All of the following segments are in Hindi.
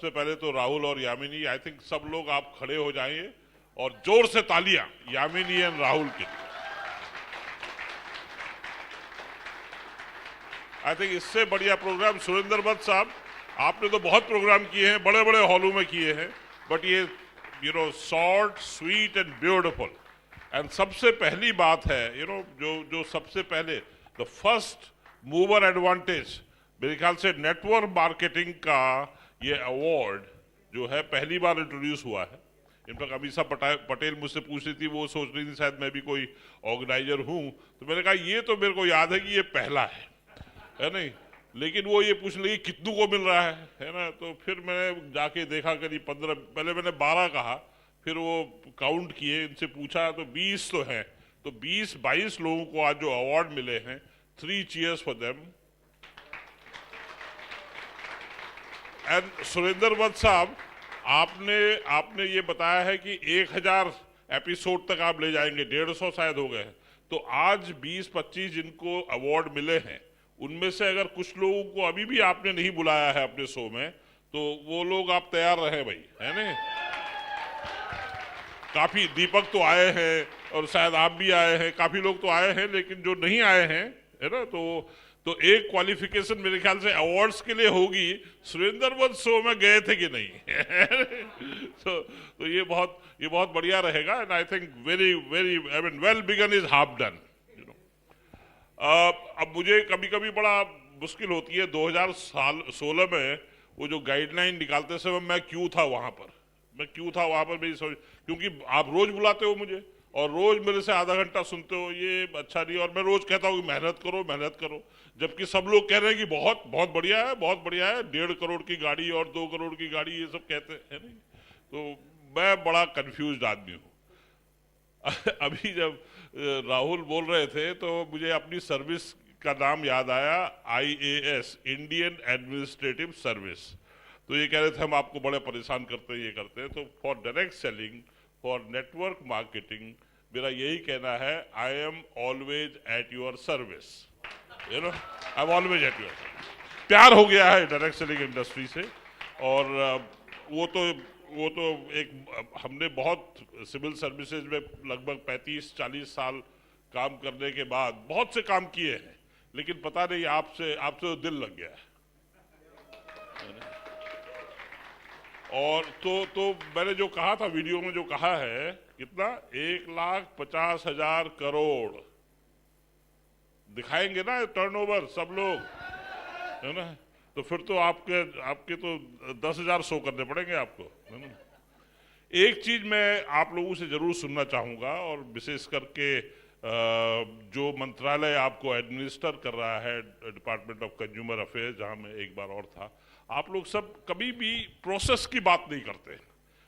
सबसे पहले तो राहुल और यामिनी, आई थिंक सब लोग आप खड़े हो जाइए और जोर से तालियां यामिनी एंड राहुल के लिए। आई थिंक इससे बढ़िया प्रोग्राम सुरेंद्र भट्ट साहब, आपने तो बहुत प्रोग्राम किए हैं, बड़े बड़े हॉलों में किए हैं, बट ये short sweet and beautiful. And सबसे पहली बात है जो सबसे पहले द फर्स्ट मूवर एडवांटेज, मेरे ख्याल से नेटवर्क मार्केटिंग का ये अवार्ड जो है पहली बार इंट्रोड्यूस हुआ है। इनफैक्ट अमीषा पटेल मुझसे पूछ रही थी, वो सोच रही थी शायद मैं भी कोई ऑर्गेनाइजर हूं, तो मैंने कहा ये तो मेरे को याद है कि ये पहला है नहीं, लेकिन वो ये पूछ लगी कितनों को मिल रहा है ना। तो फिर मैंने जाके देखा करीब 15, पहले मैंने 12 कहा, फिर वो काउंट किए, इनसे पूछा तो 20 तो हैं, तो 20-22 लोगों को आज जो अवार्ड मिले हैं, 3 cheers for them. And Surendra Bhatt साहब, आपने ये बताया है कि 1000 एपिसोड तक आप ले जाएंगे, 150 शायद हो गए हैं, तो आज 20-25 जिनको अवार्ड मिले हैं, उनमें से अगर कुछ लोगों को अभी भी आपने नहीं बुलाया है अपने शो में, तो वो लोग आप तैयार रहे भाई, है ना। काफी दीपक तो आए हैं और शायद आप भी आए हैं, काफी लोग तो आए हैं, लेकिन जो नहीं आए हैं, है ना, तो एक क्वालिफिकेशन मेरे ख्याल से अवार्ड्स के लिए होगी, सुरेंद्र भट्ट शो में गए थे कि नहीं। तो ये बहुत बढ़िया रहेगा। And I think very very I mean well begun is half done. अब मुझे कभी कभी बड़ा मुश्किल होती है, 2016 में वो जो गाइडलाइन निकालते समय मैं क्यों था वहां पर, मेरी सोच, क्योंकि आप रोज बुलाते हो मुझे और रोज मेरे से आधा घंटा सुनते हो, ये अच्छा नहीं, और मैं रोज कहता हूँ कि मेहनत करो, जबकि सब लोग कह रहे हैं कि बहुत बहुत बढ़िया है, 1.5 करोड़ की गाड़ी और 2 करोड़ की गाड़ी, ये सब कहते हैं नहीं। तो मैं बड़ा कंफ्यूज आदमी हूँ। अभी जब राहुल बोल रहे थे तो मुझे अपनी सर्विस का नाम याद आया, IAS, इंडियन एडमिनिस्ट्रेटिव सर्विस। तो ये कह रहे थे हम आपको बड़े परेशान करते हैं, ये करते हैं। तो for direct selling, for network marketing, मेरा यही कहना है, I am always at your service, I am always at your service. प्यार हो गया है डायरेक्ट सेलिंग इंडस्ट्री से, और वो तो एक, हमने बहुत सिविल सर्विसेज में लगभग 35-40 साल काम करने के बाद बहुत से काम किए हैं, लेकिन पता नहीं आपसे तो दिल लग गया है। और तो मैंने जो कहा था वीडियो में, जो कहा है कितना, 1,50,000 करोड़ दिखाएंगे ना टर्नओवर सब लोग, है ना, तो फिर तो आपके तो 10,000 शो करने पड़ेंगे आपको, है ना। एक चीज मैं आप लोगों से जरूर सुनना चाहूंगा, और विशेष करके जो मंत्रालय आपको एडमिनिस्टर कर रहा है, डिपार्टमेंट ऑफ कंज्यूमर अफेयर्स, जहां मैं एक बार और था, आप लोग सब कभी भी प्रोसेस की बात नहीं करते।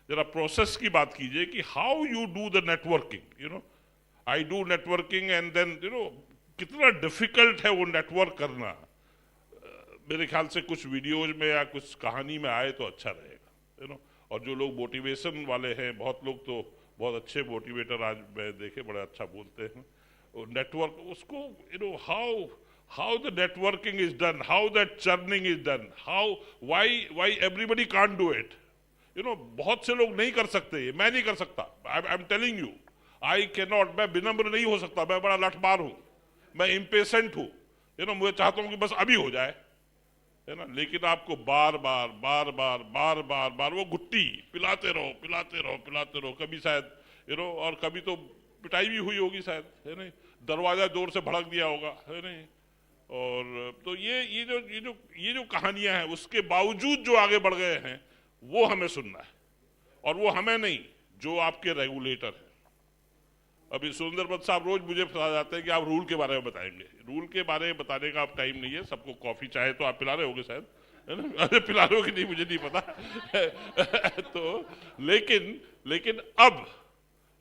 जरा प्रोसेस की बात कीजिए कि how you do the networking, I do networking and then कितना डिफिकल्ट है वो नेटवर्क करना। मेरे ख्याल से कुछ वीडियोज में या कुछ कहानी में आए तो अच्छा रहेगा, और जो लोग मोटिवेशन वाले हैं, बहुत लोग तो बहुत अच्छे मोटिवेटर आज मैं देखे, बड़े अच्छा बोलते हैं, नेटवर्क उसको how the networking is done, how that churning is done, why everybody can't do it, बहुत से लोग नहीं कर सकते, मैं नहीं कर सकता, I'm telling you, I cannot, मैं विनम्र नहीं हो सकता, मैं बड़ा लठमार हूं, मैं इम्पेशेंट हूं, मुझे चाहता हूं कि बस अभी हो जाए, है ना, लेकिन आपको बार बार वो गुट्टी पिलाते रहो, कभी शायद और कभी तो पिटाई भी हुई होगी शायद, है नहीं, दरवाजा जोर से भड़क दिया होगा, है नहीं। और तो ये जो कहानियां हैं, उसके बावजूद जो आगे बढ़ गए हैं, वो हमें सुनना है, और वो हमें नहीं, जो आपके रेगुलेटर हैं। अभी सुरेंद्र भट्ट साहब रोज मुझे फंसा जाते हैं कि आप रूल के बारे में बताएंगे, रूल के बारे में बताने का अब टाइम नहीं है, सबको कॉफी चाहे तो आप पिला रहे होगे शायद, है ना, अरे पिला रहे हो कि नहीं मुझे नहीं पता। तो लेकिन अब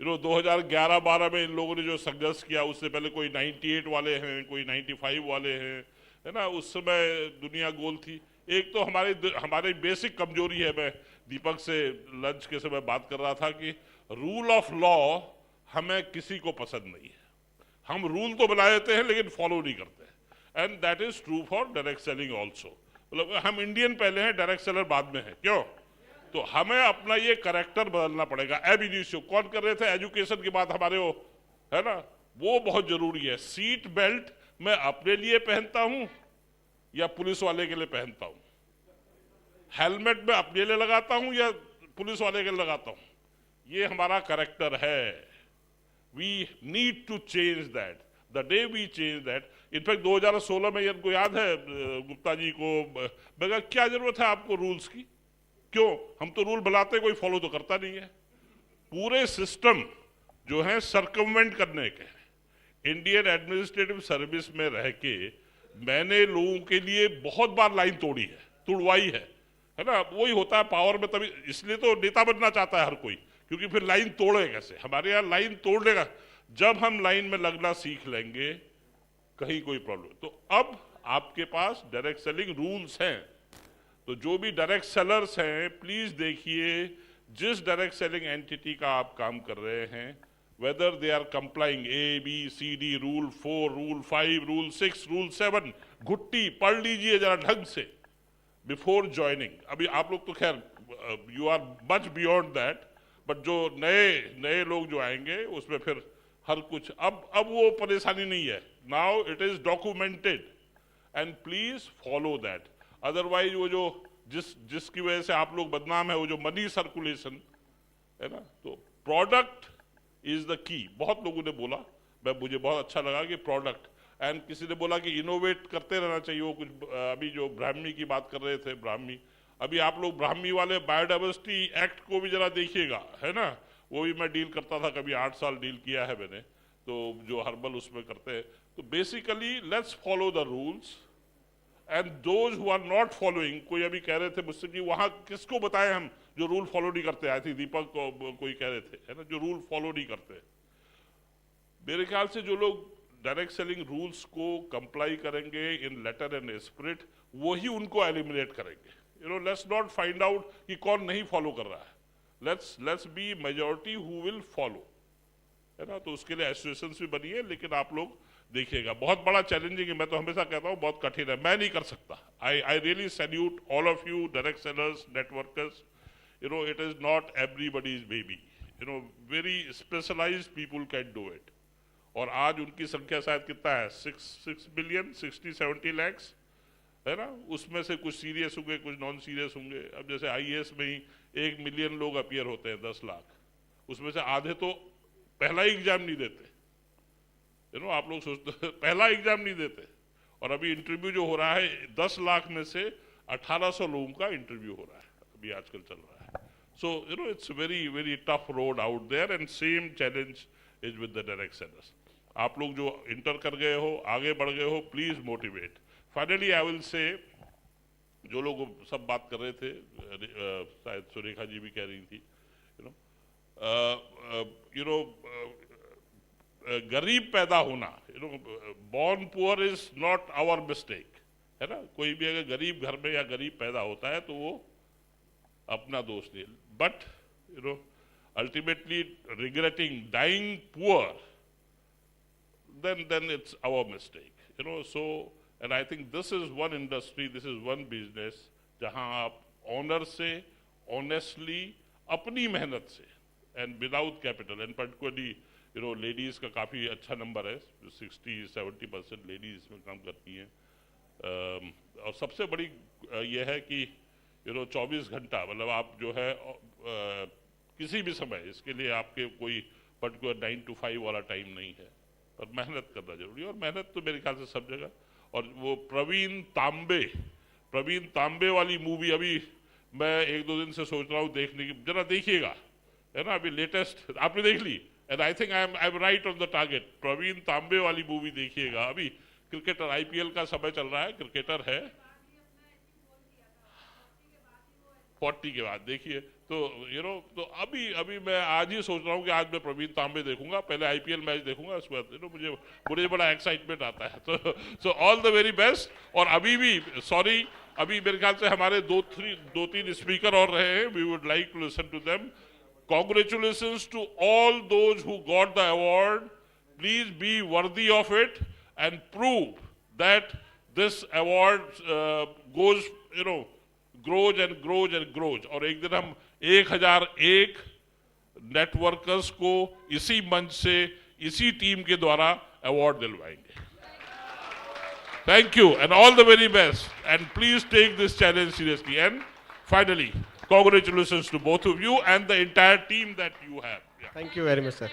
2011-12 में इन लोगों ने जो संघर्ष किया, उससे पहले कोई 98 वाले हैं, कोई 95 वाले हैं, है ना, उस समय दुनिया गोल थी। एक तो हमारी बेसिक कमजोरी है, मैं दीपक से लंच के समय बात कर रहा था कि रूल ऑफ लॉ हमें किसी को पसंद नहीं है, हम रूल तो बना देते हैं लेकिन फॉलो नहीं करते, and that is true for direct selling also. मतलब हम इंडियन पहले हैं, डायरेक्ट सेलर बाद में है, क्यों? तो हमें अपना ये करेक्टर बदलना पड़ेगा। एब इनिशियो कौन कर रहे थे, एजुकेशन की बात हमारे वो है ना, वो बहुत जरूरी है। सीट बेल्ट मैं अपने लिए पहनता हूं या पुलिस वाले के लिए पहनता हूं, हेलमेट मैं अपने लिए लगाता हूं या पुलिस वाले के लिए लगाता हूं, ये हमारा करेक्टर है। We need to change that the day we change that. In fact 2016 में इनको याद है गुप्ता जी को, मैं कहा क्या जरूरत है आपको रूल्स की, क्यों, हम तो रूल बनाते कोई फॉलो तो करता नहीं है। पूरे सिस्टम जो है सरकमवेंट करने के, इंडियन एडमिनिस्ट्रेटिव सर्विस में रह के मैंने लोगों के लिए बहुत बार लाइन तोड़ी है, तुड़वाई है ना। वही होता है पावर में, तभी इसलिए तो नेता बनना चाहता है हर कोई, क्योंकि फिर लाइन तोड़े कैसे। हमारे यहाँ लाइन तोड़ने का, जब हम लाइन में लगना सीख लेंगे कहीं कोई प्रॉब्लम। तो अब आपके पास डायरेक्ट सेलिंग रूल्स हैं, तो जो भी डायरेक्ट सेलर्स हैं प्लीज देखिए जिस डायरेक्ट सेलिंग एंटिटी का आप काम कर रहे हैं, whether they are complying ABCD rule 4 rule 5 rule 6 rule 7, घुट्टी पढ़ लीजिए जरा ढंग से बिफोर ज्वाइनिंग। अभी आप लोग तो खैर you are much beyond that, but जो नए लोग जो आएंगे उसमें फिर हर कुछ अब वो परेशानी नहीं है। Now it is documented and please follow that. Otherwise वो जो जिसकी वजह से आप लोग बदनाम है, वो जो मनी सर्कुलेशन है ना, तो प्रोडक्ट इज द की। बहुत लोगों ने बोला, मुझे बहुत अच्छा लगा कि प्रोडक्ट, एंड किसी ने बोला कि इनोवेट करते रहना चाहिए। वो कुछ अभी जो ब्राह्मी की बात कर रहे थे, ब्राह्मी, अभी आप लोग ब्राह्मी वाले बायोडाइवर्सिटी एक्ट को भी जरा देखिएगा, है ना, वो भी मैं डील करता था, कभी 8 साल डील किया है मैंने, तो जो हर्बल उसमें करते हैं। तो basically let's follow the rules and those who are not following. कोई अभी कह रहे थे मुझसे कि वहां किसको बताएं हम जो रूल फॉलो नहीं करते। आई थी दीपक को कोई कह रहे थे, है ना, जो रूल फॉलो नहीं करते। मेरे ख्याल से जो लोग डायरेक्ट सेलिंग रूल्स को कंप्लाई करेंगे इन लेटर एंड स्पिरिट, वही उनको एलिमिनेट करेंगे। You know, let's not find out कि कौन नहीं फॉलो कर रहा है, let's be majority who will follow, है ना। तो उसके लिए एसोसिएशन भी बनी है, लेकिन आप लोग देखिएगा बहुत बड़ा चैलेंजिंग है। मैं तो हमेशा कहता हूँ बहुत कठिन है, मैं नहीं कर सकता। I really salute all of you direct sellers, networkers. You know, it is not everybody's baby, you know, very specialised people can do it. और आज उनकी संख्या शायद कितना है, 6 बिलियन, 60-70 लैक्स, है ना। उसमें से कुछ सीरियस होंगे, कुछ नॉन सीरियस होंगे। अब जैसे IAS में ही 1 मिलियन लोग अपीयर होते हैं, 10 लाख, उसमें से आधे तो पहला ही एग्जाम नहीं देते। यू नो, आप लोग सोचते पहला एग्जाम नहीं देते, और अभी इंटरव्यू जो हो रहा है 10 लाख में से 1800 लोगों का इंटरव्यू हो रहा है, अभी आजकल चल रहा है। So you know, it's very very tough road out there, and same challenge is with the direct sellers. आप लोग जो इंटर कर गए हो, आगे बढ़ गए हो, please motivate. Finally I will say, जो लोग सब बात कर रहे थे, शायद सुरेखा जी भी कह रही थी, यू नो, गरीब पैदा होना, you know, born poor is not our mistake, है ना। कोई भी अगर गरीब घर में या गरीब पैदा होता है तो वो अपना दोष नहीं, but you know ultimately regretting dying poor, then it's our mistake, you know. So, and I think this is one industry, this is one business जहां आप ऑनर से, ऑनेस्टली, अपनी मेहनत से, and without capital, and particularly you know ladies का काफी अच्छा नंबर है, 60-70% लेडीज इसमें काम करती हैं। और सबसे बड़ी ये है कि यू नो 24 घंटा, मतलब आप जो है किसी भी समय, इसके लिए आपके कोई पर्टिकुलर 9 to 5 वाला टाइम नहीं है, और मेहनत करना जरूरी है। और मेहनत तो मेरे ख्याल से सब जगह। और वो प्रवीण तांबे वाली मूवी अभी मैं 1-2 दिन से सोच रहा हूँ देखने की, जरा देखिएगा, है ना, अभी लेटेस्ट आपने देख ली, and I think I am right on the target. Pravin Tambe वाली मूवी देखिएगा। अभी क्रिकेटर, IPL का समय चल रहा है, क्रिकेटर है 40 के बाद, देखिए। तो यू नो, तो अभी मैं आज ही सोच रहा हूँ कि आज मैं प्रवीण तांबे देखूंगा, पहले IPL मैच देखूंगा, उसके बाद यू नो मुझे बड़ा एक्साइटमेंट आता है। तो ऑल द वेरी बेस्ट। और अभी भी सॉरी, अभी मेरे ख्याल से हमारे 2-3 स्पीकर और रहे हैं, we would like to listen to them. Congratulations to all those who got the award. Please be worthy of it and prove that this award goes, you know, grows and grows and grows. और एक दिन हम 1001 नेटवर्कर्स को इसी मंच से, इसी टीम के द्वारा award दिलवाएंगे। Thank you and all the very best, and please take this challenge seriously. And finally, congratulations to both of you and the entire team that you have. Yeah. Thank you very much, sir.